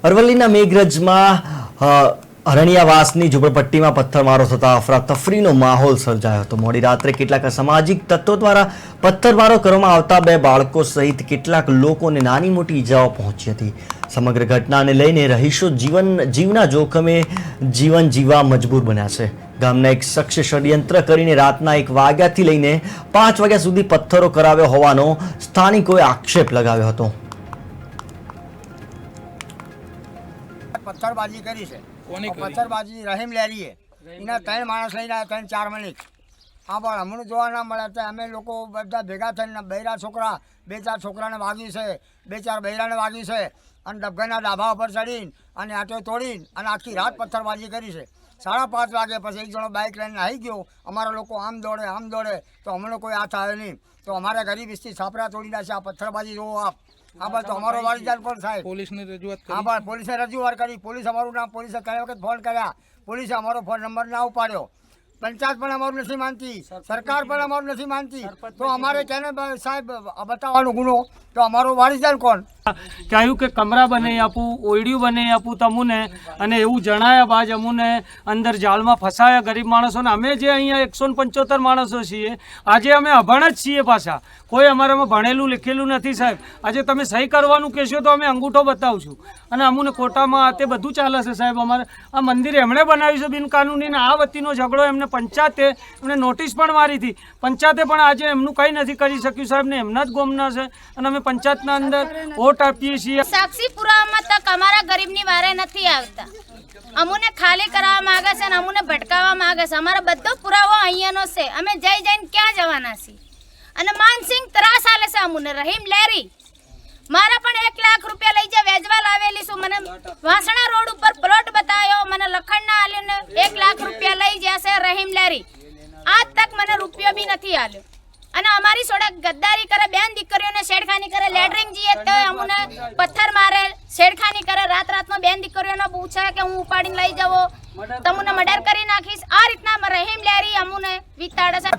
અરવલ્લીના મેઘરજમાં અરણ્યાવાસની ઝૂંપડપટ્ટીમાં પથ્થરમારો થતા અફરાતફરીનો માહોલ સર્જાયો હતો। મોડી રાત્રે કેટલાક અસામાજિક તત્વો દ્વારા પથ્થરમારો કરવામાં આવતા બે બાળકો સહિત કેટલાક લોકોને નાની મોટી ઈજાઓ પહોંચી હતી। સમગ્ર ઘટનાને લઈને રહીશો જીવના જોખમે જીવન જીવવા મજબૂર બન્યા છે। ગામના એક શખ્સે ષડયંત્ર કરીને રાતના 1 વાગ્યાથી લઈને 5 વાગ્યા સુધી પથ્થરો કરાવ્યો હોવાનો સ્થાનિકોએ આક્ષેપ લગાવ્યો હતો। પથ્થરબાજી કરી છે। પથ્થરબાજી રહીમ લેરીએ એના 3 માણસ લઈને આવ્યા, 3-4 મિનિટ હા પણ હમણાં જોવા ના મળ્યા તો અમે લોકો બધા ભેગા થઈને બૈરા છોકરા 2-4 છોકરાને વાગ્યું છે, 2-4 બૈરાને વાગ્યું છે અને ડબગાના ડાભા ઉપર ચડીને અને આટો તોડીને અને આખી રાત પથ્થરબાજી કરી છે। 5:30 વાગે પછી એક જણો બાઇક લઈને આવી ગયો, અમારા લોકો આમ દોડે તો અમને કોઈ હાથ આવે નહીં, તો અમારા ગરીબ ઇસ્તી છાપરા તોડી નાખે। આ પથ્થરબાજી જોવો આપ, હા બસ તો અમારો વાલીદાર કોણ સાહેબ? પોલીસને રજૂઆત કરી? હા બસ પોલીસે રજૂઆત કરી। પોલીસ અમારું નામ, પોલીસે કઈ વખત ફોન કર્યા, પોલીસે અમારો ફોન નંબર ના ઉપાડ્યો। પંચાયત પણ અમારું નથી માનતી, સરકાર પણ અમારું નથી માનતી, તો અમારે કેને સાહેબ બતાવવાનો ગુનો? તો અમારો વારીસદાર કોણ? કહ્યું કે કમરા બનાવી આપું, ઓયડિયું બનાવી આપું તમને, અને એવું જણાયા બાદ અમને અંદર જાળમાં ફસાયા ગરીબ માણસોને। અમે જે અહીંયા 175 માણસો છીએ, આજે અમે અભણ જ છીએ પાછા, કોઈ અમારામાં ભણેલું લીખેલું નથી સાહેબ। આજે તમે સહી કરવાનું કહેશો તો અમે અંગૂઠો બતાવશું, અને અમને કોટામાં તે બધું ચાલે છે સાહેબ। અમારે આ મંદિર એમણે બનાવ્યું છે બિનકાનૂની, ને આ વતીનો ઝઘડો એમને પંચાયતે એમને નોટિસ પણ મારી હતી, પંચાયતે પણ આજે એમનું કંઈ નથી કરી શક્યું સાહેબ, ને એમના જ ગોમના છે, અને અમે પંચાયતના અંદર વોટ આપીએ છીએ। સાક્ષી પુરાવામાં તક અમારા ગરીબની વારે નથી આવતા, અમુને ખાલી કરાવવા માંગે છે અને અમુને ભટકાવવા માંગે છે। અમારો બધો પુરાવો અહીંયાનો છે, અમે જઈને ક્યાં જવાના છીએ? અને માનસિંહ ત્રાસ આલે છે અમુને, રહીમ લેરી મારા પણ 1 લાખ રૂપિયા લઈ જાય વેજવા લાવેલી છું। મને વાસણા રોડ ઉપર પ્લોટ બતાવ્યો, મને લખણના આલીને 1 લાખ રૂપિયા લઈ જશે રહીમ લેરી, આજ તક મને રૂપિયો બી નથી આલ્યો। અને અમારી સોડા ગદ્દારી કરે, બેન દીકરીઓને છેડખાની કરે, લેટરિંગ જઈએ તો અમને પથ્થર મારે, છેડખાની કરે, રાતમાં બેન દીકરીઓને પૂછે કે હું ઉપાડીને લઈ જાવો, તમને મર્ડર કરી નાખીશ, આ રીતના રહીમ લેરી અમને વિતાડે છે।